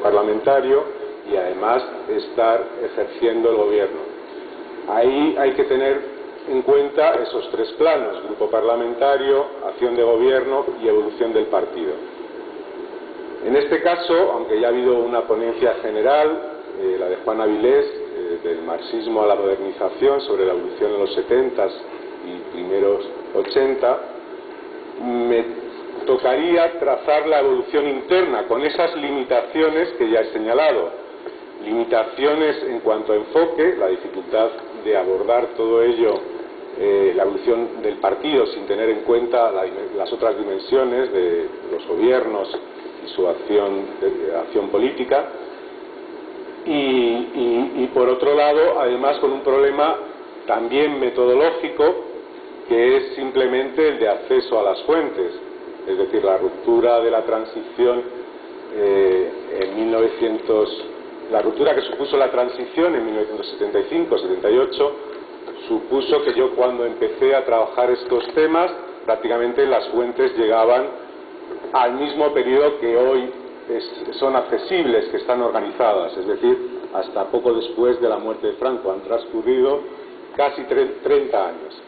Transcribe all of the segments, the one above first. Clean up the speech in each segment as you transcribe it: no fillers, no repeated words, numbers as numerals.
parlamentario y además estar ejerciendo el gobierno. Ahí hay que tener en cuenta esos tres planos: grupo parlamentario, acción de gobierno y evolución del partido. En este caso, aunque ya ha habido una ponencia general, la de Juan Avilés, del marxismo a la modernización, sobre la evolución en los 70s y primeros 80, me tocaría trazar la evolución interna con esas limitaciones que ya he señalado. Limitaciones en cuanto a enfoque, la dificultad de abordar todo ello, la evolución del partido sin tener en cuenta las otras dimensiones de los gobiernos y su acción política. Y por otro lado, además, con un problema también metodológico, que es simplemente el de acceso a las fuentes, es decir, la ruptura de la transición la ruptura que supuso la transición en 1975-78 supuso que yo, cuando empecé a trabajar estos temas, prácticamente las fuentes llegaban al mismo periodo que hoy son accesibles, que están organizadas, es decir, hasta poco después de la muerte de Franco. Han transcurrido casi 30 años.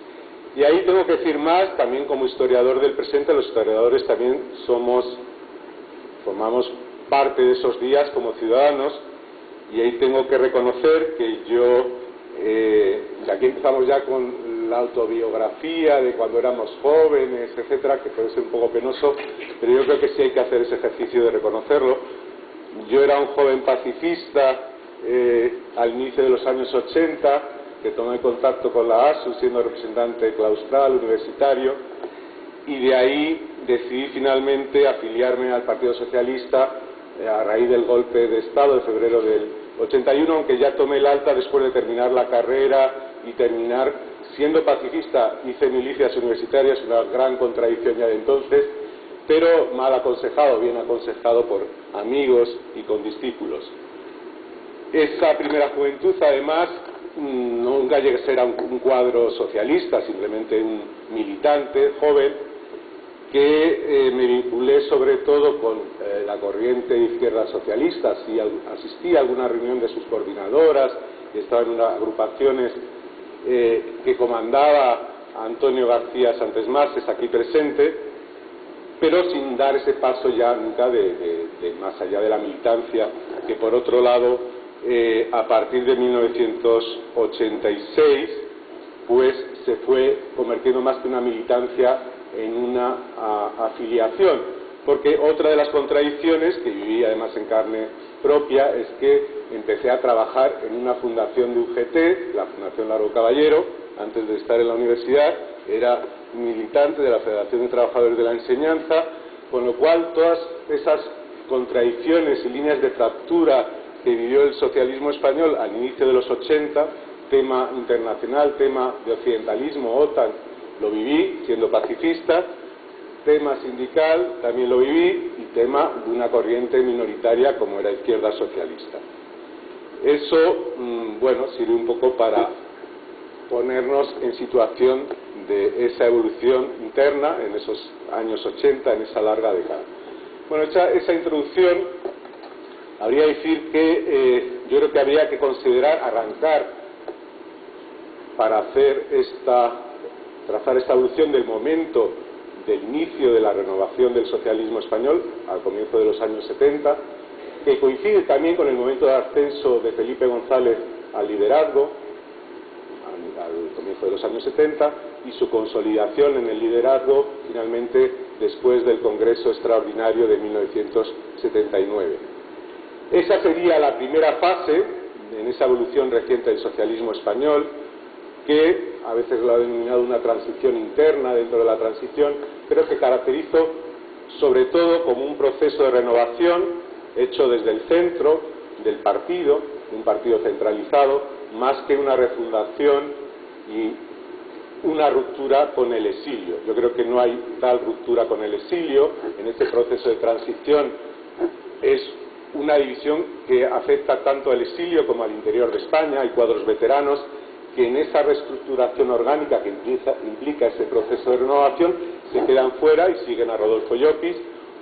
Y ahí tengo que decir más, también como historiador del presente. Los historiadores también formamos parte de esos días como ciudadanos, y ahí tengo que reconocer que yo, y aquí empezamos ya con la autobiografía de cuando éramos jóvenes, etcétera, que puede ser un poco penoso, pero yo creo que sí hay que hacer ese ejercicio de reconocerlo. Yo era un joven pacifista al inicio de los años 80, que tomé contacto con la ASU siendo representante claustral universitario, y de ahí decidí finalmente afiliarme al Partido Socialista a raíz del golpe de Estado de febrero del 81, aunque ya tomé el alta después de terminar la carrera y terminar siendo pacifista. Hice milicias universitarias, una gran contradicción ya de entonces, pero mal aconsejado, bien aconsejado por amigos y condiscípulos. Esa primera juventud, además, nunca llegué a ser un cuadro socialista, simplemente un militante joven que me vinculé sobre todo con la corriente de izquierda socialista. Sí, asistí a alguna reunión de sus coordinadoras, y estaba en unas agrupaciones que comandaba Antonio García Santes Marces, aquí presente, pero sin dar ese paso ya nunca de más allá de la militancia, que por otro lado, a partir de 1986, pues se fue convirtiendo más que una militancia en una afiliación, porque otra de las contradicciones que viví además en carne propia es que empecé a trabajar en una fundación de UGT, la Fundación Largo Caballero, antes de estar en la universidad. Era militante de la Federación de Trabajadores de la Enseñanza, con lo cual todas esas contradicciones y líneas de fractura que vivió el socialismo español al inicio de los 80, tema internacional, tema de occidentalismo, OTAN, lo viví siendo pacifista, tema sindical también lo viví, y tema de una corriente minoritaria como era izquierda socialista. Eso, bueno, sirve un poco para ponernos en situación de esa evolución interna en esos años 80, en esa larga década. Bueno, hecha esa introducción, habría que decir que yo creo que habría que considerar arrancar para trazar esta evolución del momento del inicio de la renovación del socialismo español al comienzo de los años 70, que coincide también con el momento de ascenso de Felipe González al liderazgo al comienzo de los años 70, y su consolidación en el liderazgo finalmente después del Congreso Extraordinario de 1979. Esa sería la primera fase en esa evolución reciente del socialismo español, que a veces lo ha denominado una transición interna dentro de la transición, pero que caracterizó sobre todo como un proceso de renovación hecho desde el centro del partido, un partido centralizado, más que una refundación y una ruptura con el exilio. Yo creo que no hay tal ruptura con el exilio. En este proceso de transición es una división que afecta tanto al exilio como al interior de España. Hay cuadros veteranos que en esa reestructuración orgánica que implica ese proceso de renovación se quedan fuera y siguen a Rodolfo Llopis,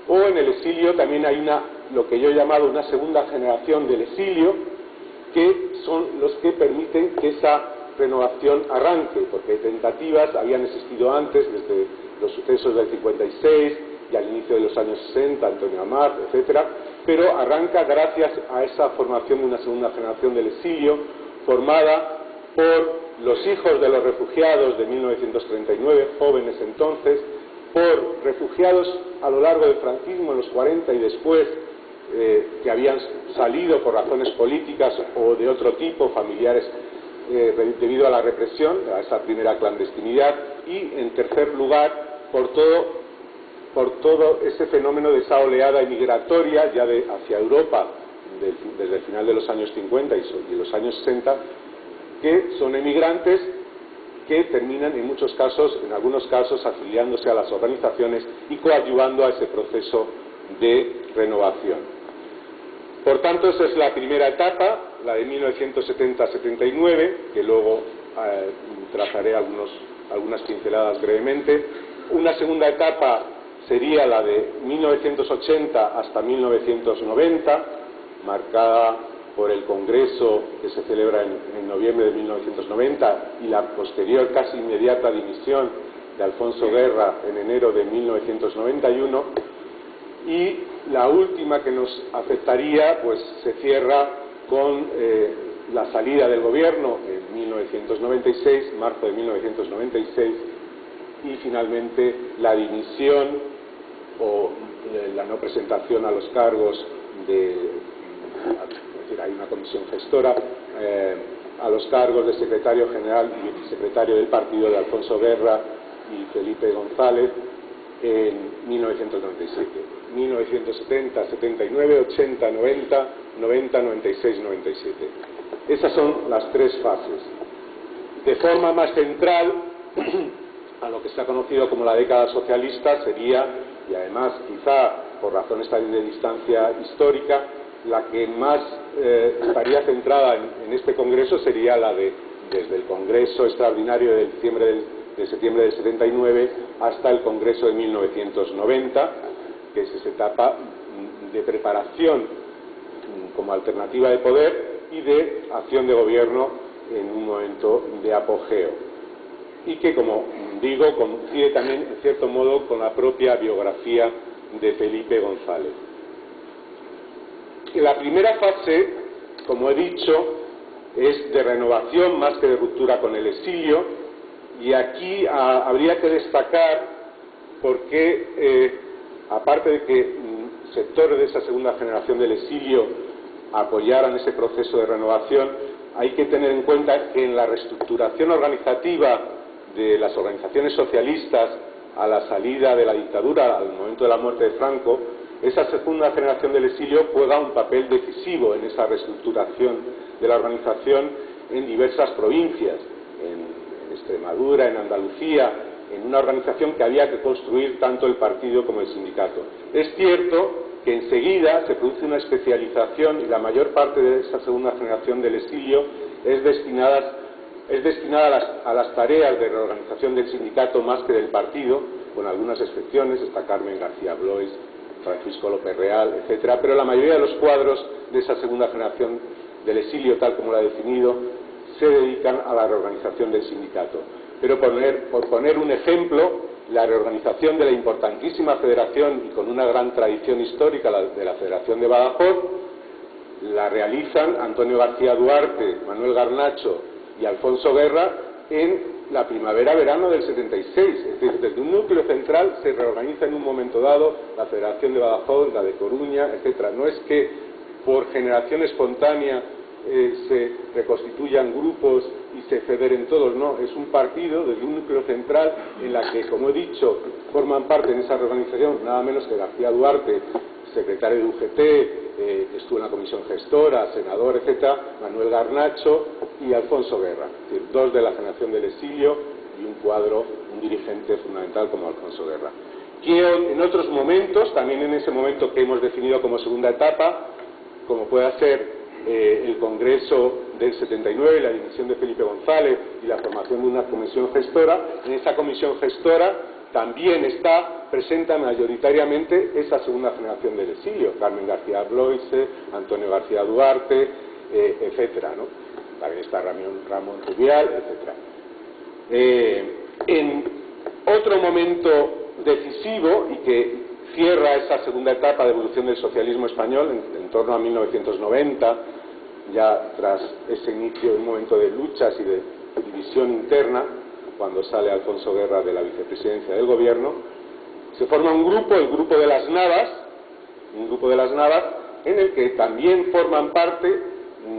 o en el exilio también hay una lo que yo he llamado una segunda generación del exilio, que son los que permiten que esa renovación arranque, porque tentativas habían existido antes, desde los sucesos del 56 y al inicio de los años 60, Antonio Amat, etcétera, pero arranca gracias a esa formación de una segunda generación del exilio, formada por los hijos de los refugiados de 1939, jóvenes entonces, por refugiados a lo largo del franquismo, en los 40 y después, que habían salido por razones políticas o de otro tipo, familiares, debido a la represión, a esa primera clandestinidad, y en tercer lugar, por todo ese fenómeno de esa oleada emigratoria ya hacia Europa desde el final de los años 50 y los años 60, que son emigrantes que terminan en muchos casos, en algunos casos, afiliándose a las organizaciones y coadyuvando a ese proceso de renovación. Por tanto, esa es la primera etapa, la de 1970-79, que luego trazaré algunas pinceladas brevemente. Una segunda etapa sería la de 1980 hasta 1990, marcada por el Congreso que se celebra en noviembre de 1990 y la posterior, casi inmediata dimisión de Alfonso Guerra en enero de 1991. Y la última que nos afectaría, pues se cierra con la salida del gobierno en 1996, marzo de 1996, y finalmente la dimisión o la no presentación a los cargos hay una comisión gestora, a los cargos de secretario general y vicesecretario del partido de Alfonso Guerra y Felipe González en 1997. 1970, 79, 80, 90, 90, 96, 97. Esas son las tres fases. De forma más central, a lo que se ha conocido como la década socialista sería, y además quizá por razones también de distancia histórica, la que más estaría centrada en este congreso sería la desde el congreso extraordinario de septiembre del 79 hasta el congreso de 1990, que es esa etapa de preparación como alternativa de poder y de acción de gobierno en un momento de apogeo, y que, como digo, coincide también en cierto modo con la propia biografía de Felipe González. La primera fase, como he dicho, es de renovación más que de ruptura con el exilio, y aquí habría que destacar porque, aparte de que sectores de esa segunda generación del exilio apoyaran ese proceso de renovación, hay que tener en cuenta que en la reestructuración organizativa de las organizaciones socialistas a la salida de la dictadura, al momento de la muerte de Franco, esa segunda generación del exilio juega un papel decisivo en esa reestructuración de la organización en diversas provincias, en Extremadura, en Andalucía, en una organización que había que construir tanto el partido como el sindicato. Es cierto que enseguida se produce una especialización y la mayor parte de esa segunda generación del exilio es destinada a las tareas de reorganización del sindicato más que del partido, con algunas excepciones, está Carmen García Blois, Francisco López Real, etcétera, pero la mayoría de los cuadros de esa segunda generación del exilio, tal como la he definido, se dedican a la reorganización del sindicato. Pero por poner un ejemplo, la reorganización de la importantísima federación y con una gran tradición histórica, de la Federación de Badajoz, la realizan Antonio García Duarte, Manuel Garnacho y Alfonso Guerra en la primavera-verano del 76, es decir, desde un núcleo central se reorganiza en un momento dado la Federación de Badajoz, la de Coruña, etcétera. No es que por generación espontánea se reconstituyan grupos y se federen todos, no, es un partido desde un núcleo central en la que, como he dicho, forman parte en esa reorganización nada menos que García Duarte, secretario de UGT, que estuvo en la comisión gestora, senador, etcétera, Manuel Garnacho y Alfonso Guerra, es decir, dos de la generación del exilio y un cuadro, un dirigente fundamental como Alfonso Guerra. Que en otros momentos, también en ese momento que hemos definido como segunda etapa, como pueda ser el Congreso del 79, la dimisión de Felipe González y la formación de una comisión gestora, en esa comisión gestora también está presente mayoritariamente esa segunda generación del exilio, Carmen García Bloise, Antonio García Duarte, etcétera, ¿no? También está Ramón Rubial, etcétera. En otro momento decisivo y que cierra esa segunda etapa de evolución del socialismo español en torno a 1990, ya tras ese inicio, un momento de luchas y de división interna, cuando sale Alfonso Guerra de la vicepresidencia del gobierno, se forma un grupo, el Grupo de las Navas, en el que también forman parte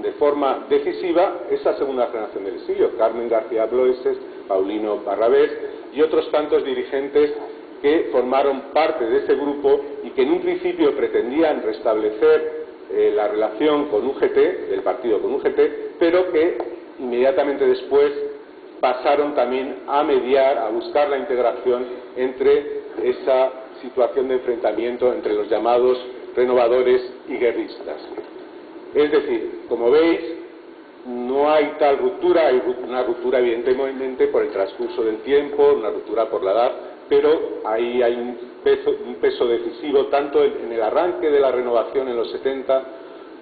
de forma decisiva esa segunda generación del exilio, Carmen García Bloises, Paulino Barrabés y otros tantos dirigentes que formaron parte de ese grupo y que en un principio pretendían restablecer la relación con UGT, del partido con UGT, pero que inmediatamente después pasaron también a mediar, a buscar la integración entre esa situación de enfrentamiento entre los llamados renovadores y guerristas. Es decir, como veis, no hay tal ruptura, hay una ruptura evidentemente por el transcurso del tiempo, una ruptura por la edad, pero ahí hay un peso decisivo tanto en el arranque de la renovación en los 70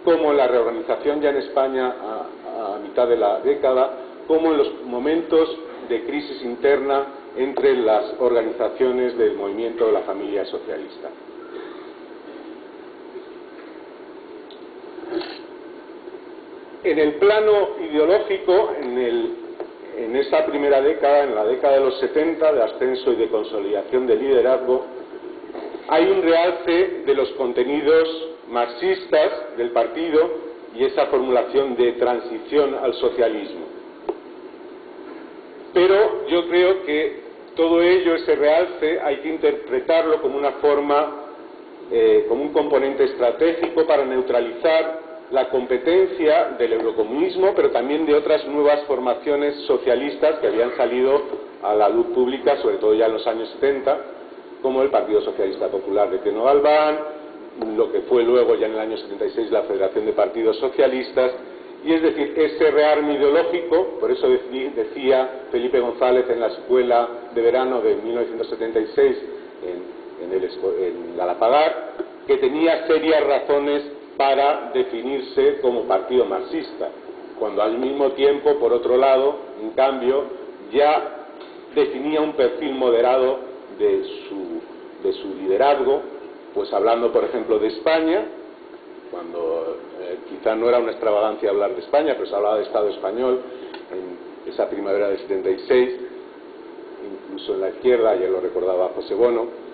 como en la reorganización ya en España a mitad de la década, como en los momentos de crisis interna entre las organizaciones del movimiento de la familia socialista. En el plano ideológico, en esa primera década, en la década de los 70, de ascenso y de consolidación del liderazgo, hay un realce de los contenidos marxistas del partido y esa formulación de transición al socialismo. Pero yo creo que todo ello, ese realce, hay que interpretarlo como una forma, como un componente estratégico para neutralizar la competencia del eurocomunismo, pero también de otras nuevas formaciones socialistas que habían salido a la luz pública, sobre todo ya en los años 70, como el Partido Socialista Popular de Teno Galván, lo que fue luego ya en el año 76 la Federación de Partidos Socialistas, y es decir, ese rearme ideológico, por eso decía Felipe González en la escuela de verano de 1976 en Galapagar, que tenía serias razones para definirse como partido marxista, cuando al mismo tiempo, por otro lado, en cambio, ya definía un perfil moderado de su liderazgo, pues hablando, por ejemplo, de España, cuando quizá no era una extravagancia hablar de España, pero se hablaba de Estado español en esa primavera del 76, incluso en la izquierda, ya lo recordaba José Bono,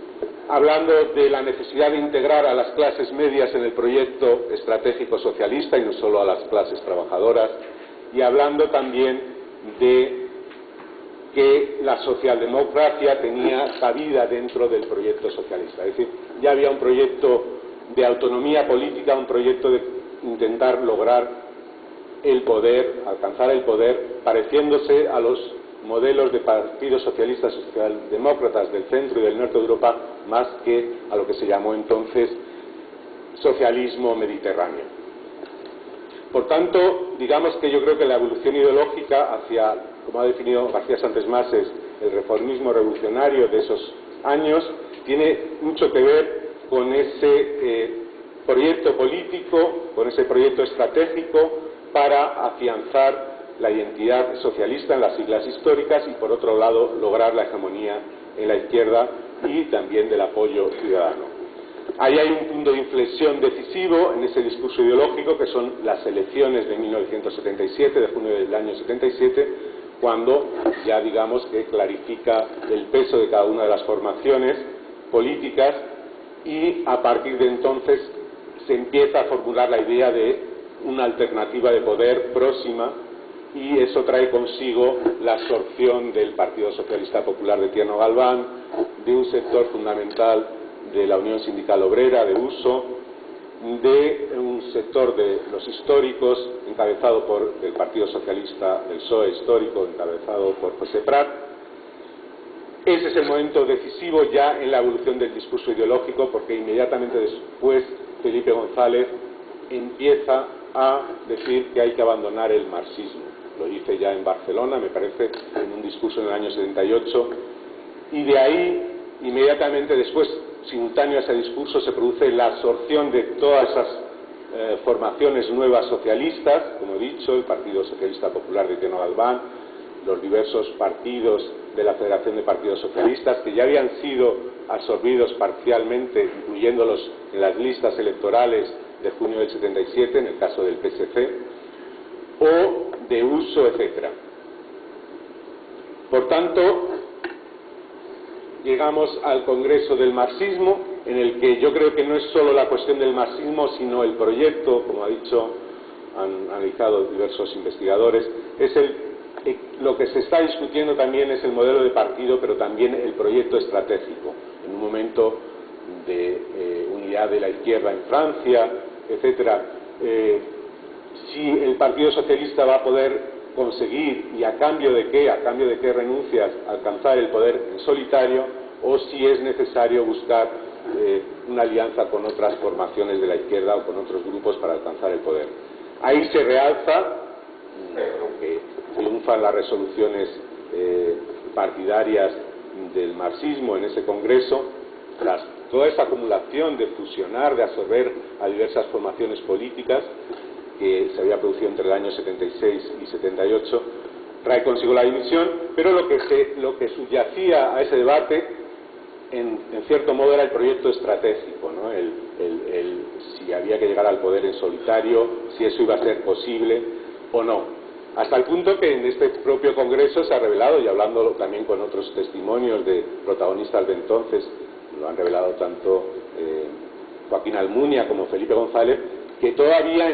hablando de la necesidad de integrar a las clases medias en el proyecto estratégico socialista y no solo a las clases trabajadoras, y hablando también de que la socialdemocracia tenía cabida dentro del proyecto socialista. Es decir, ya había un proyecto de autonomía política, un proyecto de intentar lograr el poder, alcanzar el poder, pareciéndose a los modelos de partidos socialistas socialdemócratas del centro y del norte de Europa, más que a lo que se llamó entonces socialismo mediterráneo. Por tanto, digamos que yo creo que la evolución ideológica hacia, como ha definido García Sánchez Mases, el reformismo revolucionario de esos años, tiene mucho que ver con ese proyecto político, con ese proyecto estratégico para afianzar la identidad socialista en las siglas históricas y, por otro lado, lograr la hegemonía en la izquierda y también del apoyo ciudadano. Ahí hay un punto de inflexión decisivo en ese discurso ideológico, que son las elecciones de 1977, de junio del año 77, cuando ya digamos que clarifica el peso de cada una de las formaciones políticas y a partir de entonces se empieza a formular la idea de una alternativa de poder próxima, y eso trae consigo la absorción del Partido Socialista Popular de Tierno Galván, de un sector fundamental de la Unión Sindical Obrera de Uso, de un sector de los históricos encabezado por el Partido Socialista, el PSOE histórico encabezado por José Prat. Ese es el momento decisivo ya en la evolución del discurso ideológico, porque inmediatamente después Felipe González empieza a decir que hay que abandonar el marxismo. Lo dice ya en Barcelona, me parece, en un discurso en el año 78, y de ahí, inmediatamente después, simultáneo a ese discurso, se produce la absorción de todas esas formaciones nuevas socialistas, como he dicho, el Partido Socialista Popular de Teno Galván, los diversos partidos de la Federación de Partidos Socialistas, que ya habían sido absorbidos parcialmente, incluyéndolos en las listas electorales de junio del 77, en el caso del PSC, o de uso, etc. Por tanto, llegamos al Congreso del Marxismo, en el que yo creo que no es solo la cuestión del marxismo, sino el proyecto, como ha dicho, han analizado diversos investigadores, lo que se está discutiendo también es el modelo de partido, pero también el proyecto estratégico, en un momento de unidad de la izquierda en Francia, etcétera. Si el Partido Socialista va a poder conseguir, y a cambio de qué renuncias, alcanzar el poder en solitario, o si es necesario buscar una alianza con otras formaciones de la izquierda o con otros grupos para alcanzar el poder. Ahí se realza, aunque triunfan las resoluciones partidarias del marxismo en ese congreso, tras toda esa acumulación de fusionar, de absorber a diversas formaciones políticas que se había producido entre el año 76 y 78, trae consigo la división, pero lo que subyacía a ese debate, en cierto modo, era el proyecto estratégico, ¿no? Si había que llegar al poder en solitario, si eso iba a ser posible o no. Hasta el punto que en este propio Congreso se ha revelado, y hablando también con otros testimonios de protagonistas de entonces, lo han revelado tanto Joaquín Almunia como Felipe González, que todavía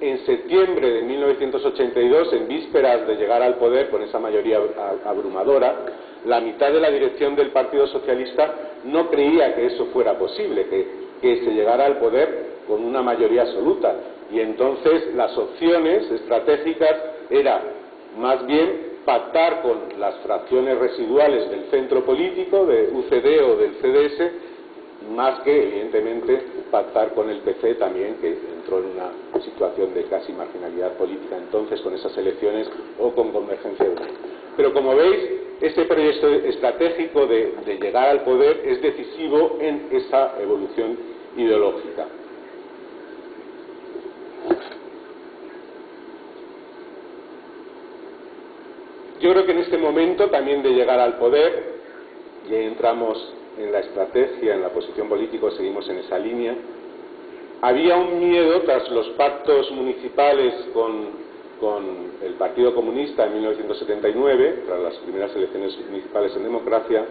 en septiembre de 1982, en vísperas de llegar al poder con esa mayoría abrumadora, la mitad de la dirección del Partido Socialista no creía que eso fuera posible, que se llegara al poder con una mayoría absoluta. Y entonces las opciones estratégicas era más bien pactar con las fracciones residuales del centro político, de UCD o del CDS, más que, evidentemente, pactar con el PC también, que entró en una situación de casi marginalidad política entonces con esas elecciones, o con Convergencia de Unión. Pero como veis, ese proyecto estratégico de llegar al poder es decisivo en esa evolución ideológica. Yo creo que en este momento también de llegar al poder, ya entramos en la estrategia, en la posición política, seguimos en esa línea, había un miedo tras los pactos municipales con el Partido Comunista en 1979, tras las primeras elecciones municipales en democracia,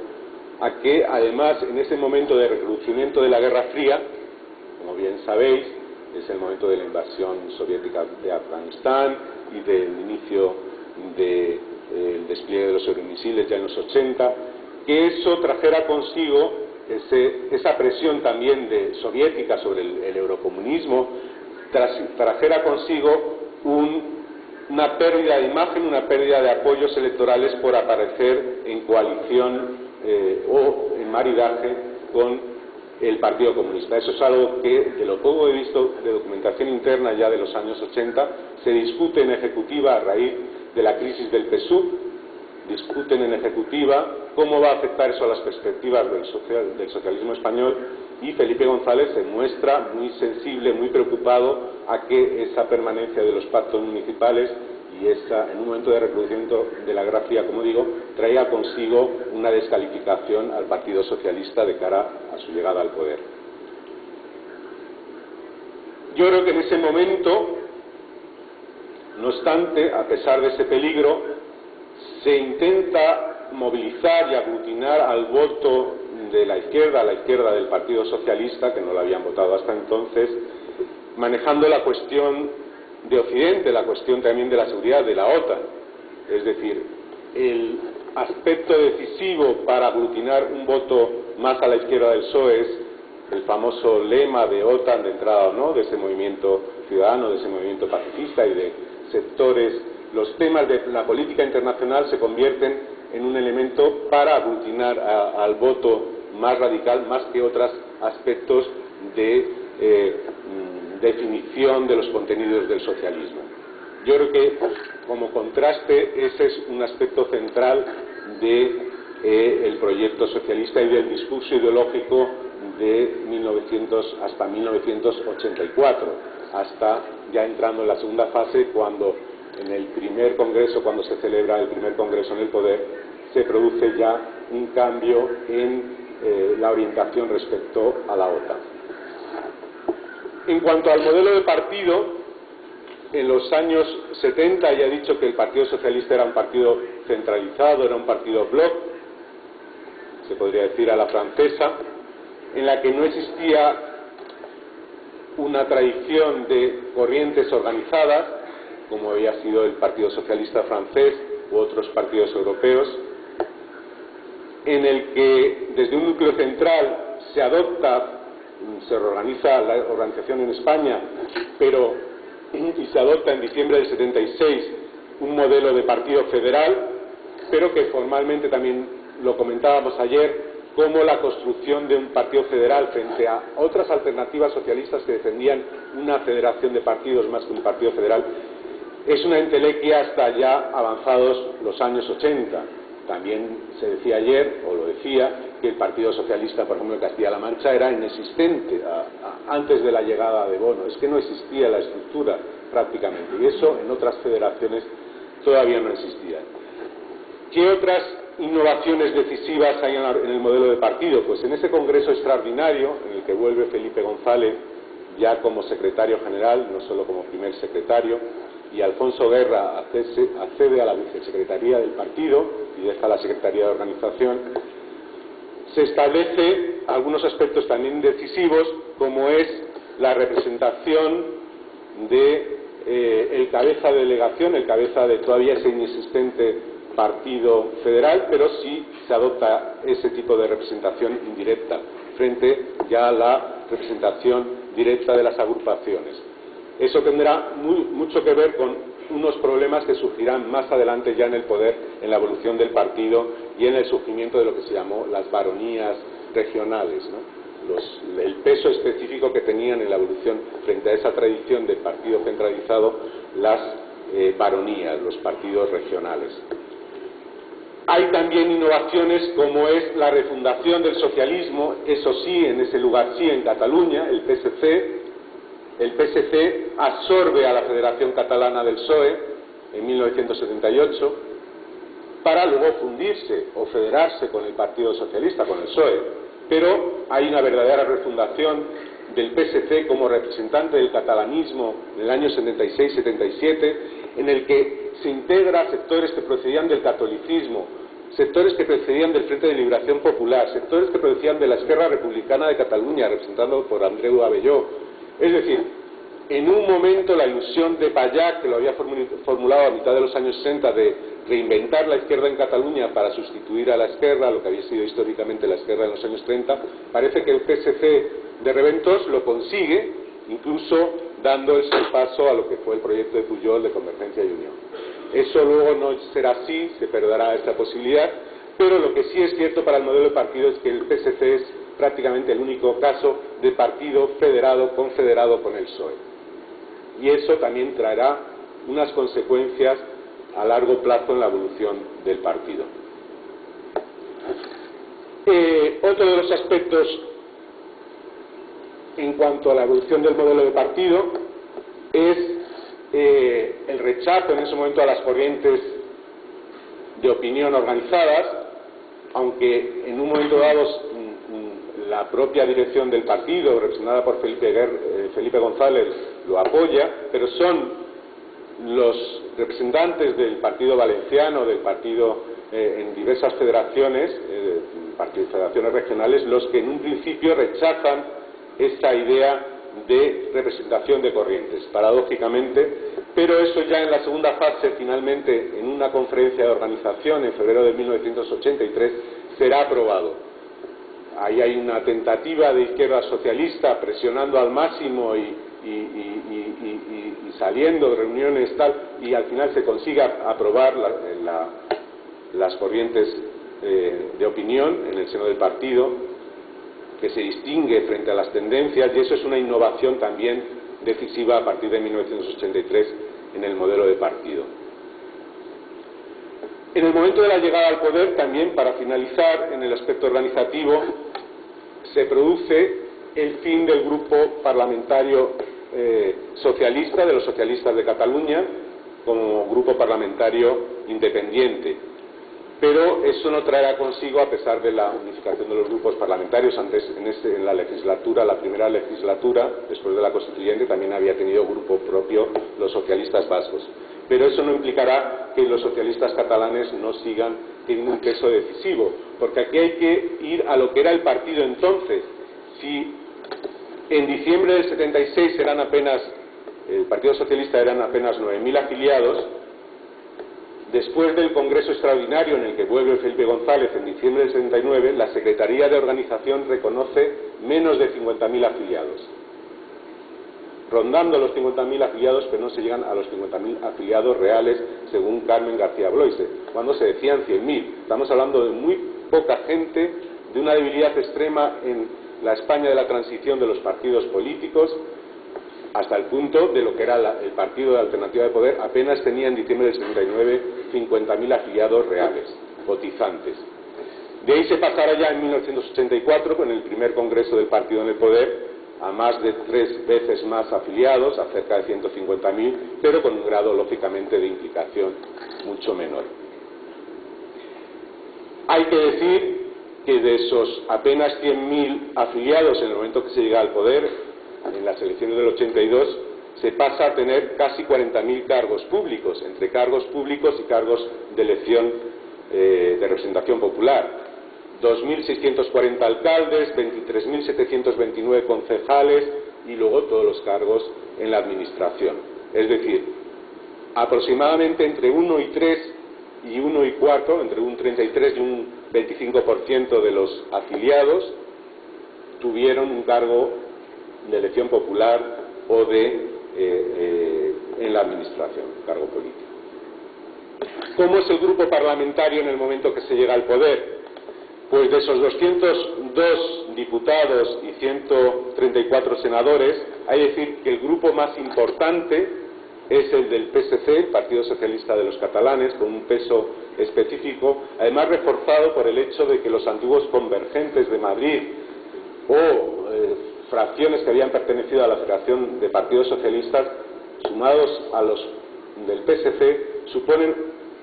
a que además en ese momento de recrudecimiento de la Guerra Fría, como bien sabéis, es el momento de la invasión soviética de Afganistán y del inicio del despliegue de los euromisiles ya en los 80, que eso trajera consigo esa presión también soviética sobre el eurocomunismo, trajera consigo una pérdida de imagen, una pérdida de apoyos electorales por aparecer en coalición o en maridaje con el Partido Comunista. Eso es algo que, de lo poco he visto de documentación interna ya de los años 80, se discute en ejecutiva a raíz de la crisis del PSUV, discuten en ejecutiva cómo va a afectar eso a las perspectivas del socialismo español, y Felipe González se muestra muy sensible, muy preocupado a que esa permanencia de los pactos municipales y en un momento de recrudecimiento de la Guerra Fría, como digo, traía consigo una descalificación al Partido Socialista de cara a su llegada al poder. Yo creo que en ese momento, no obstante, a pesar de ese peligro, se intenta movilizar y aglutinar al voto de la izquierda del Partido Socialista, que no lo habían votado hasta entonces, manejando la cuestión de Occidente, la cuestión también de la seguridad de la OTAN. Es decir, el aspecto decisivo para aglutinar un voto más a la izquierda del PSOE es el famoso lema de OTAN, de entrada o no, de ese movimiento ciudadano, de ese movimiento pacifista y de sectores. Los temas de la política internacional se convierten en un elemento para aglutinar al voto más radical, más que otros aspectos de definición de los contenidos del socialismo. Yo creo que, como contraste, ese es un aspecto central de el proyecto socialista y del discurso ideológico de hasta 1984, hasta ya entrando en la segunda fase, cuando en el primer congreso, cuando se celebra el primer congreso en el poder, se produce ya un cambio en la orientación respecto a la OTAN. En cuanto al modelo de partido, en los años 70 ya he dicho que el Partido Socialista era un partido centralizado, era un partido bloc, se podría decir a la francesa, en la que no existía una tradición de corrientes organizadas, como había sido el Partido Socialista francés u otros partidos europeos, en el que desde un núcleo central se reorganiza la organización en España, y se adopta en diciembre del 76 un modelo de partido federal, pero que formalmente también lo comentábamos ayer, como la construcción de un partido federal frente a otras alternativas socialistas que defendían una federación de partidos más que un partido federal, es una entelequia hasta ya avanzados los años 80. También se decía ayer, o lo decía, que el Partido Socialista, por ejemplo, en Castilla-La Mancha era inexistente antes de la llegada de Bono. Es que no existía la estructura prácticamente, y eso en otras federaciones todavía no existía. ¿Qué otras innovaciones decisivas hay en el modelo de partido? Pues en ese congreso extraordinario, en el que vuelve Felipe González ya como secretario general, no solo como primer secretario, y Alfonso Guerra accede a la vicesecretaría del partido y deja la secretaría de organización, se establece algunos aspectos también decisivos, como es la representación de el cabeza de delegación, el cabeza de todavía ese inexistente partido federal, pero sí se adopta ese tipo de representación indirecta frente ya a la representación directa de las agrupaciones. Eso tendrá mucho que ver con unos problemas que surgirán más adelante ya en el poder, en la evolución del partido y en el surgimiento de lo que se llamó las baronías regionales, ¿no? El peso específico que tenían en la evolución frente a esa tradición de partido centralizado las baronías, los partidos regionales. Hay también innovaciones como es la refundación del socialismo, eso sí, en ese lugar sí, en Cataluña, el PSC. El PSC absorbe a la Federación Catalana del PSOE en 1978 para luego fundirse o federarse con el Partido Socialista, con el PSOE. Pero hay una verdadera refundación del PSC como representante del catalanismo en el año 76-77, en el que se integra sectores que procedían del catolicismo, sectores que procedían del Frente de Liberación Popular, sectores que procedían de la Esquerra Republicana de Cataluña, representado por Andreu Abelló. Es decir, en un momento la ilusión de Pallach, que lo había formulado a mitad de los años 60, de reinventar la izquierda en Cataluña para sustituir a la Esquerra, lo que había sido históricamente la Esquerra en los años 30, parece que el PSC de Reventós lo consigue, incluso dando el paso a lo que fue el proyecto de Pujol de Convergencia y Unión. Eso luego no será así, se perderá esta posibilidad, pero lo que sí es cierto para el modelo de partido es que el PSC es prácticamente el único caso de partido federado, confederado con el PSOE. Y eso también traerá unas consecuencias a largo plazo en la evolución del partido. Otro de los aspectos en cuanto a la evolución del modelo de partido es el rechazo en ese momento a las corrientes de opinión organizadas, aunque en un momento dado la propia dirección del partido, representada por Felipe González, lo apoya, pero son los representantes del partido valenciano, del partido en diversas federaciones, federaciones regionales, los que en un principio rechazan esta idea de representación de corrientes, paradójicamente, pero eso ya en la segunda fase, finalmente, en una conferencia de organización en febrero de 1983, será aprobado. Ahí hay una tentativa de izquierda socialista presionando al máximo y saliendo de reuniones tal, y al final se consiga aprobar las corrientes de opinión en el seno del partido, que se distingue frente a las tendencias, y eso es una innovación también decisiva a partir de 1983 en el modelo de partido. En el momento de la llegada al poder, también, para finalizar, en el aspecto organizativo, se produce el fin del grupo parlamentario socialista, de los socialistas de Cataluña, como grupo parlamentario independiente. Pero eso no traerá consigo, a pesar de la unificación de los grupos parlamentarios, antes en la legislatura, la primera legislatura, después de la constituyente, también había tenido grupo propio los socialistas vascos. Pero eso no implicará que los socialistas catalanes no sigan teniendo un peso decisivo, porque aquí hay que ir a lo que era el partido entonces. Si en diciembre del 76 el Partido Socialista eran apenas 9.000 afiliados, después del Congreso Extraordinario en el que vuelve Felipe González en diciembre del 79, la Secretaría de Organización reconoce menos de 50.000 afiliados. Rondando los 50.000 afiliados, pero no se llegan a los 50.000 afiliados reales, según Carmen García Bloise, cuando se decían 100.000. Estamos hablando de muy poca gente, de una debilidad extrema en la España de la transición de los partidos políticos, hasta el punto de lo que era el Partido de Alternativa de Poder, apenas tenía en diciembre del 79 50.000 afiliados reales, cotizantes. De ahí se pasara ya en 1984, con el primer congreso del partido en el poder, a más de 3 veces más afiliados, a cerca de 150.000, pero con un grado, lógicamente, de implicación mucho menor. Hay que decir que de esos apenas 100.000 afiliados en el momento que se llega al poder, en las elecciones del 82, se pasa a tener casi 40.000 cargos públicos, entre cargos públicos y cargos de elección de representación popular. 2.640 alcaldes, 23.729 concejales y luego todos los cargos en la administración. Es decir, aproximadamente entre 1 y 3 y 1 y 4, entre un 33 y un 25% de los afiliados tuvieron un cargo de elección popular o en la administración, cargo político. ¿Cómo es el grupo parlamentario en el momento que se llega al poder? Pues de esos 202 diputados y 134 senadores, hay que decir que el grupo más importante es el del PSC, el Partido Socialista de los Catalanes, con un peso específico, además reforzado por el hecho de que los antiguos convergentes de Madrid o fracciones que habían pertenecido a la Federación de Partidos Socialistas, sumados a los del PSC, suponen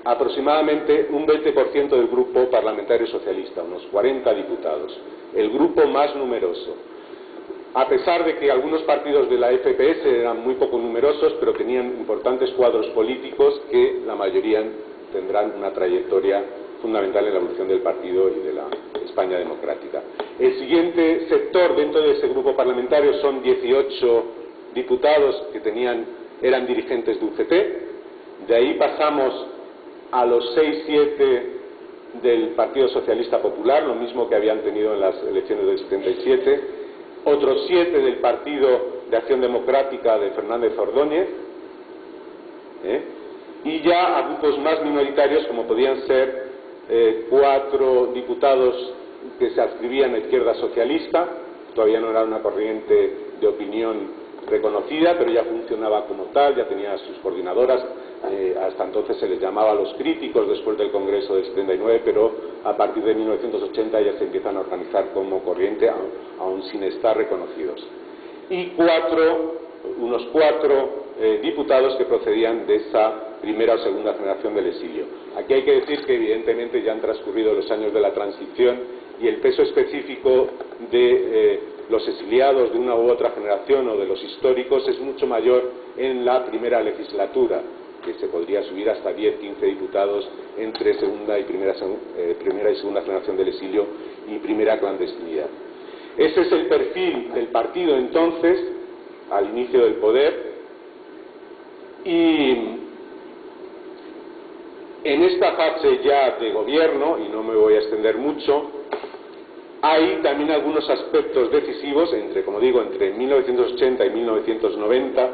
aproximadamente un 20% del grupo parlamentario socialista, unos 40 diputados, el grupo más numeroso. A pesar de que algunos partidos de la FPS eran muy poco numerosos, pero tenían importantes cuadros políticos que la mayoría tendrán una trayectoria fundamental en la evolución del partido y de la España democrática. El siguiente sector dentro de ese grupo parlamentario son 18 diputados que eran dirigentes de UCT. De ahí pasamos a los 6-7 del Partido Socialista Popular, lo mismo que habían tenido en las elecciones del 77, otros 7 del Partido de Acción Democrática de Fernández Ordóñez, y ya a grupos más minoritarios como podían ser 4 diputados que se adscribían a Izquierda Socialista, todavía no era una corriente de opinión reconocida, pero ya funcionaba como tal, ya tenía sus coordinadoras. Hasta entonces se les llamaba los críticos después del Congreso del 79, pero a partir de 1980 ya se empiezan a organizar como corriente, aún sin estar reconocidos. Y unos cuatro diputados que procedían de esa primera o segunda generación del exilio. Aquí hay que decir que evidentemente ya han transcurrido los años de la transición y el peso específico de los exiliados de una u otra generación o de los históricos es mucho mayor en la primera legislatura, que se podría subir hasta 10-15 diputados entre segunda y primera y segunda generación del exilio y primera clandestinidad. Ese es el perfil del partido entonces, al inicio del poder, y en esta fase ya de gobierno, y no me voy a extender mucho, hay también algunos aspectos decisivos, como digo, entre 1980 y 1990,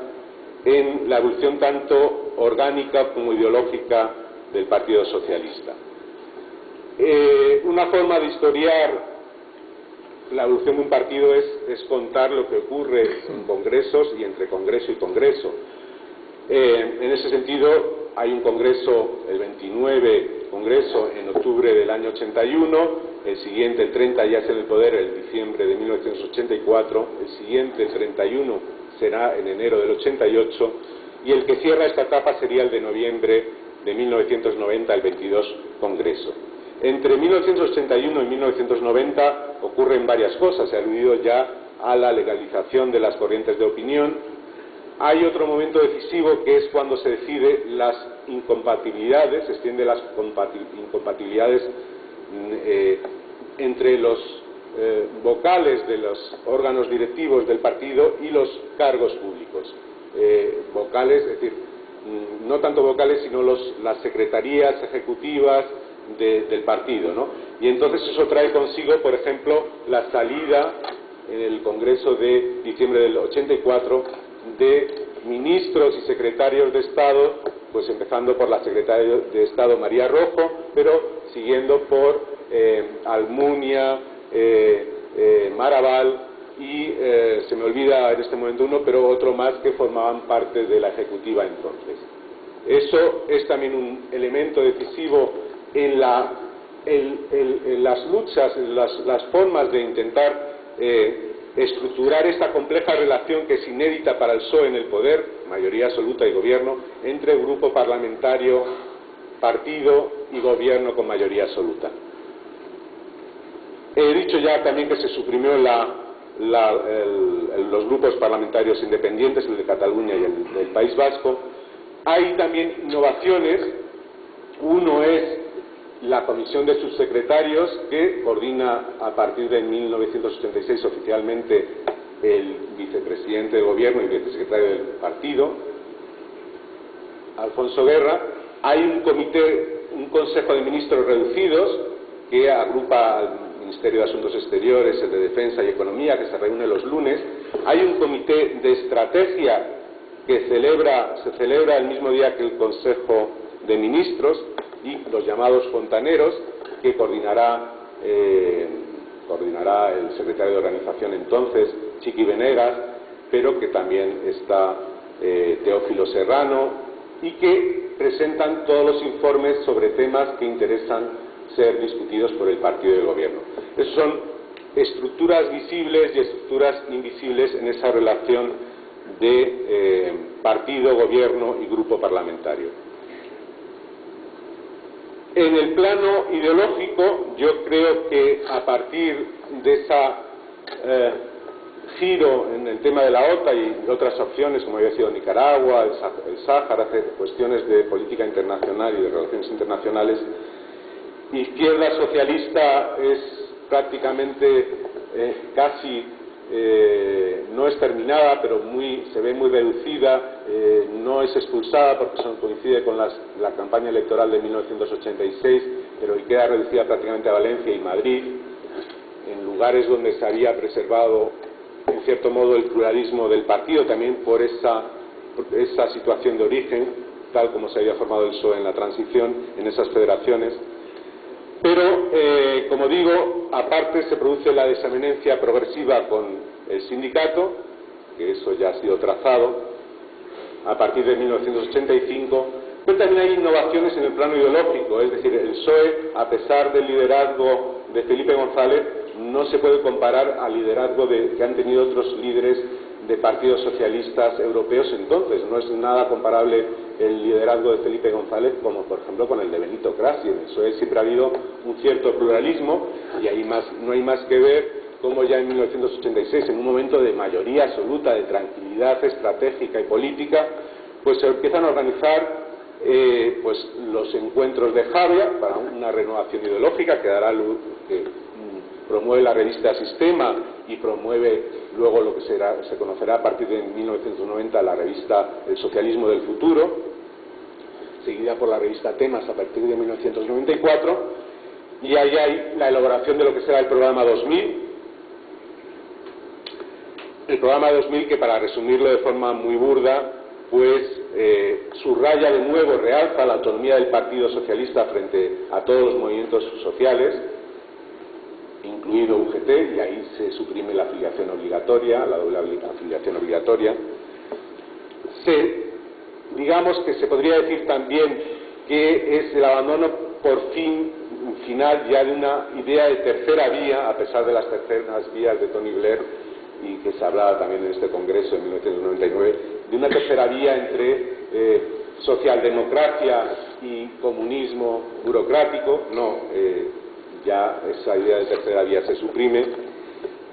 en la evolución tanto orgánica como ideológica del Partido Socialista. Una forma de historiar la evolución de un partido es contar lo que ocurre en congresos y entre congreso y congreso. En ese sentido, hay un congreso, el 29, Congreso en octubre del año 81, el siguiente, el 30, ya es en el poder, el diciembre de 1984, el siguiente, el 31, será en enero del 88, y el que cierra esta etapa sería el de noviembre de 1990, el 22 Congreso. Entre 1981 y 1990 ocurren varias cosas. Se ha aludido ya a la legalización de las corrientes de opinión. Hay otro momento decisivo que es cuando se decide las incompatibilidades, se extiende las incompatibilidades entre los vocales de los órganos directivos del partido y los cargos públicos. Vocales, es decir, no tanto vocales, sino las secretarías ejecutivas del partido, ¿no? Y entonces eso trae consigo, por ejemplo, la salida en el Congreso de diciembre del 84 de ministros y secretarios de Estado, pues empezando por la secretaria de Estado María Rojo, pero siguiendo por Almunia, Maraval y se me olvida en este momento uno, pero otro más que formaban parte de la ejecutiva entonces. Eso es también un elemento decisivo en las luchas, en las formas de intentar estructurar esta compleja relación que es inédita para el PSOE en el poder, mayoría absoluta y gobierno, entre grupo parlamentario, partido y gobierno con mayoría absoluta. He dicho ya también que se suprimió los grupos parlamentarios independientes, el de Cataluña y el del País Vasco. Hay también innovaciones. Uno es la comisión de subsecretarios, que coordina a partir de 1986 oficialmente el vicepresidente del gobierno y vicesecretario del partido, Alfonso Guerra. Hay un consejo de ministros reducidos que agrupa al Ministerio de Asuntos Exteriores, el de Defensa y Economía, que se reúne los lunes. Hay un comité de estrategia que se celebra el mismo día que el Consejo de Ministros, y los llamados fontaneros, que coordinará el secretario de Organización entonces, Chiqui Venegas, pero que también está Teófilo Serrano, y que presentan todos los informes sobre temas que interesan ser discutidos por el partido de gobierno. Esas son estructuras visibles y estructuras invisibles en esa relación de partido, gobierno y grupo parlamentario. En el plano ideológico, yo creo que a partir de esa giro en el tema de la OTA y otras opciones, como había sido Nicaragua, el Sáhara, cuestiones de política internacional y de relaciones internacionales, izquierda socialista es prácticamente casi no exterminada, pero se ve muy reducida, no es expulsada porque coincide con la campaña electoral de 1986, pero queda reducida prácticamente a Valencia y Madrid, en lugares donde se había preservado en cierto modo el pluralismo del partido, también por esa situación de origen, tal como se había formado el PSOE en la transición, en esas federaciones. Pero, como digo, aparte se produce la desavenencia progresiva con el sindicato, que eso ya ha sido trazado a partir de 1985, pero también hay innovaciones en el plano ideológico, es decir, el PSOE, a pesar del liderazgo de Felipe González, no se puede comparar al liderazgo que han tenido otros líderes de partidos socialistas europeos entonces. No es nada comparable el liderazgo de Felipe González como, por ejemplo, con el de Benito Craxi. En eso siempre ha habido un cierto pluralismo y no hay más que ver cómo ya en 1986, en un momento de mayoría absoluta, de tranquilidad estratégica y política, pues se empiezan a organizar pues los encuentros de Javia para una renovación ideológica que promueve la revista Sistema y promueve luego lo que se conocerá a partir de 1990 la revista El Socialismo del Futuro, seguida por la revista Temas a partir de 1994, y ahí hay la elaboración de lo que será el programa 2000. El programa 2000, que para resumirlo de forma muy burda, pues subraya de nuevo, realza la autonomía del Partido Socialista frente a todos los movimientos sociales, incluido UGT, y ahí se suprime la afiliación obligatoria, la doble afiliación obligatoria. Digamos que se podría decir también que es el abandono por fin final ya de una idea de tercera vía, a pesar de las terceras vías de Tony Blair, y que se hablaba también en este congreso en 1999, de una tercera vía entre socialdemocracia y comunismo burocrático. No, ya esa idea de tercera vía se suprime,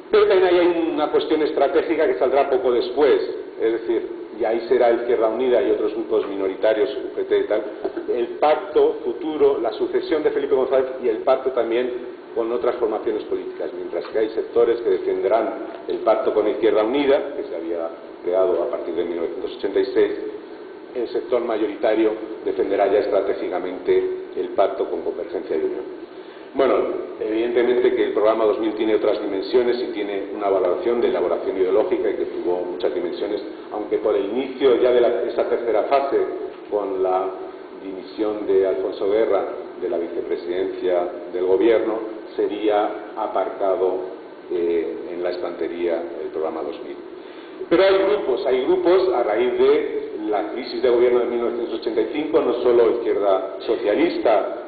pero también hay una cuestión estratégica que saldrá poco después, es decir, y ahí será Izquierda Unida y otros grupos minoritarios, UGT y tal, el pacto futuro, la sucesión de Felipe González y el pacto también con otras formaciones políticas, mientras que hay sectores que defenderán el pacto con Izquierda Unida, que se había creado a partir de 1986, el sector mayoritario defenderá ya estratégicamente el pacto con Convergencia y Unión. Bueno, evidentemente que el programa 2000 tiene otras dimensiones y tiene una valoración de elaboración ideológica y que tuvo muchas dimensiones, aunque por el inicio ya de esa tercera fase, con la dimisión de Alfonso Guerra de la vicepresidencia del gobierno, sería aparcado en la estantería el programa 2000. Pero hay grupos a raíz de la crisis de gobierno de 1985, no solo Izquierda Socialista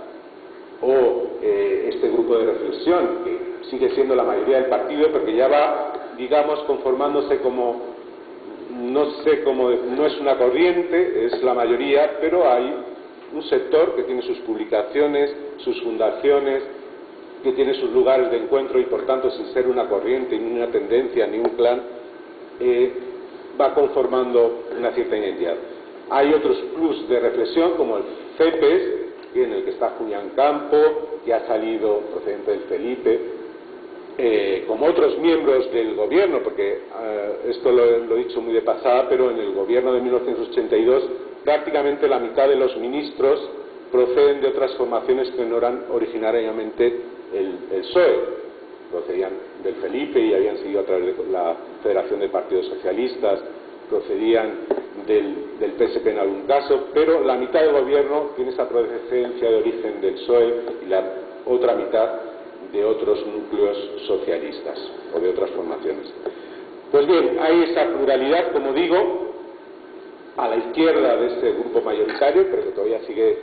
o este grupo de reflexión, que sigue siendo la mayoría del partido, porque ya va, digamos, conformándose como, no sé cómo, no es una corriente, es la mayoría, pero hay un sector que tiene sus publicaciones, sus fundaciones, que tiene sus lugares de encuentro y, por tanto, sin ser una corriente, ni una tendencia, ni un clan, va conformando una cierta identidad. Hay otros plus de reflexión, como el CEPES, en el que está Julián Campo, que ha salido procedente del Felipe, como otros miembros del gobierno, porque esto lo he dicho muy de pasada, pero en el gobierno de 1982 prácticamente la mitad de los ministros proceden de otras formaciones que no eran originariamente el PSOE, procedían del Felipe y habían seguido a través de la Federación de Partidos Socialistas, procedían del PSP en algún caso, pero la mitad del gobierno tiene esa procedencia de origen del PSOE y la otra mitad de otros núcleos socialistas o de otras formaciones. Pues bien, hay esa pluralidad, como digo, a la izquierda de ese grupo mayoritario, pero que todavía sigue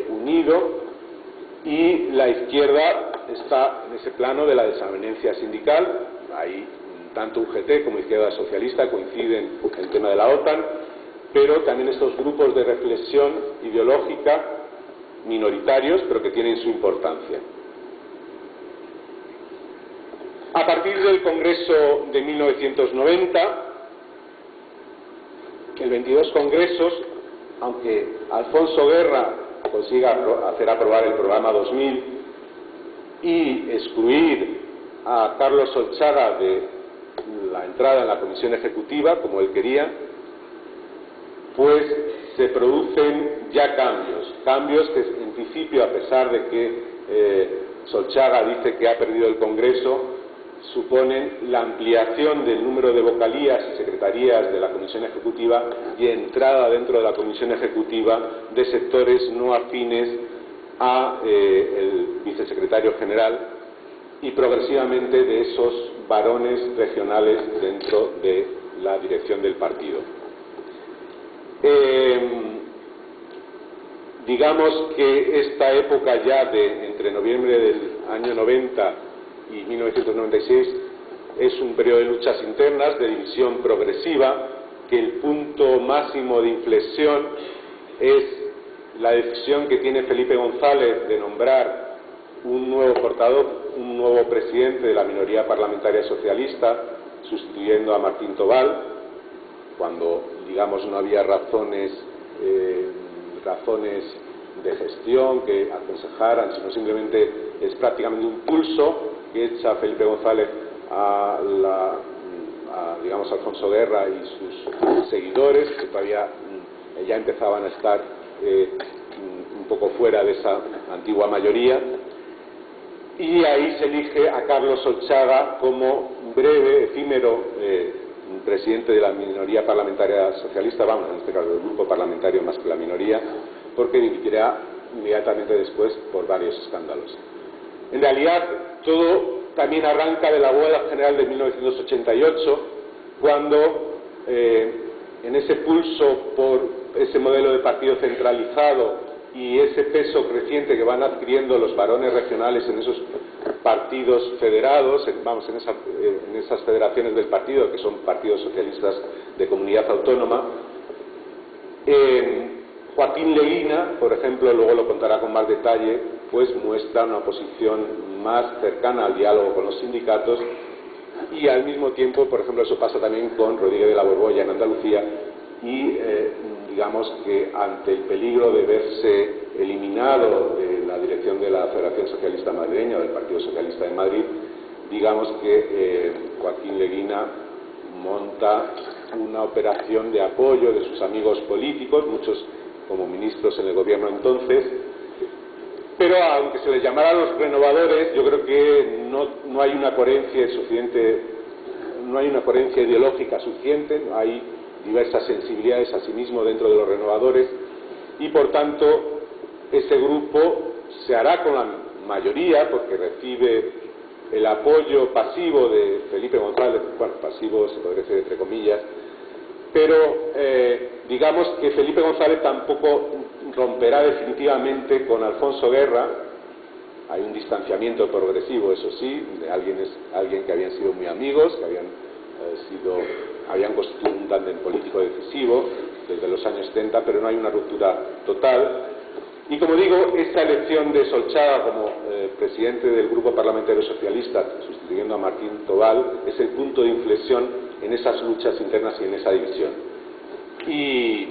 unido, y la izquierda está en ese plano de la desavenencia sindical. Ahí tanto UGT como Izquierda Socialista coinciden en el tema de la OTAN, pero también estos grupos de reflexión ideológica minoritarios, pero que tienen su importancia. A partir del Congreso de 1990, el 22 congresos, aunque Alfonso Guerra consiga hacer aprobar el programa 2000 y excluir a Carlos Solchaga de la entrada en la comisión ejecutiva, como él quería, pues se producen ya cambios que en principio, a pesar de que Solchaga dice que ha perdido el Congreso, suponen la ampliación del número de vocalías y secretarías de la comisión ejecutiva y entrada dentro de la comisión ejecutiva de sectores no afines a el vicesecretario general y progresivamente de esos varones regionales dentro de la dirección del partido. Digamos que esta época ya de entre noviembre del año 90 y 1996 es un periodo de luchas internas, de división progresiva, que el punto máximo de inflexión es la decisión que tiene Felipe González de nombrar un nuevo portador, un nuevo presidente de la minoría parlamentaria socialista, sustituyendo a Martín Tobal, cuando, digamos, no había razones de gestión que aconsejaran, sino simplemente es prácticamente un pulso que echa Felipe González digamos, a Alfonso Guerra y sus seguidores, que todavía ya empezaban a estar un poco fuera de esa antigua mayoría, y ahí se elige a Carlos Solchaga como breve, efímero presidente de la minoría parlamentaria socialista, vamos, en este caso del grupo parlamentario más que la minoría, porque dimitirá inmediatamente después por varios escándalos. En realidad, todo también arranca de la huelga general de 1988, cuando en ese pulso por ese modelo de partido centralizado y ese peso creciente que van adquiriendo los varones regionales en esos partidos federados, en esas federaciones del partido, que son partidos socialistas de comunidad autónoma. Joaquín Leguina, por ejemplo, luego lo contará con más detalle, pues muestra una posición más cercana al diálogo con los sindicatos, y al mismo tiempo, por ejemplo, eso pasa también con Rodríguez de la Borbolla en Andalucía, y digamos que ante el peligro de verse eliminado de la dirección de la Federación Socialista Madrileña o del Partido Socialista de Madrid, digamos que Joaquín Leguina monta una operación de apoyo de sus amigos políticos, muchos como ministros en el gobierno entonces, pero aunque se les llamara los renovadores, yo creo que no hay una coherencia suficiente, no hay una coherencia ideológica suficiente, no hay diversas sensibilidades asimismo dentro de los renovadores, y por tanto ese grupo se hará con la mayoría, porque recibe el apoyo pasivo de Felipe González, bueno, pasivo se podría decir entre comillas, pero digamos que Felipe González tampoco romperá definitivamente con Alfonso Guerra. Hay un distanciamiento progresivo, eso sí, de alguien que habían sido muy amigos, que habían constituido un tándem político decisivo desde los años 70, pero no hay una ruptura total. Y como digo, esta elección de Solchaga como presidente del Grupo Parlamentario Socialista, sustituyendo a Martín Tobal, es el punto de inflexión en esas luchas internas y en esa división. Y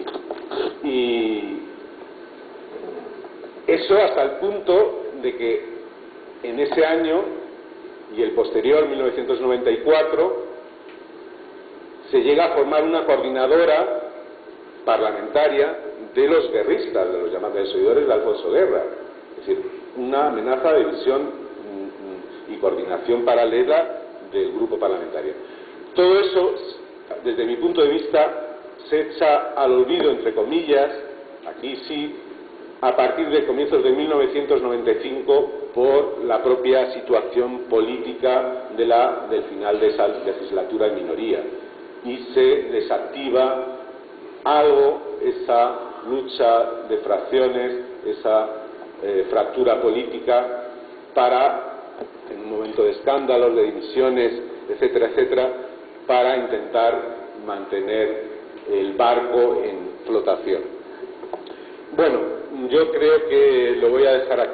eso hasta el punto de que en ese año y el posterior, 1994, se llega a formar una coordinadora parlamentaria de los guerristas, de los llamados desoidores de Alfonso Guerra. Es decir, una amenaza de división y coordinación paralela del grupo parlamentario. Todo eso, desde mi punto de vista, se echa al olvido, entre comillas, aquí sí, a partir de comienzos de 1995, por la propia situación política del final de esa legislatura en minoría, y se desactiva algo esa lucha de fracciones, esa fractura política, para, en un momento de escándalos, de dimisiones, etcétera, etcétera, para intentar mantener el barco en flotación. Bueno, yo creo que lo voy a dejar aquí.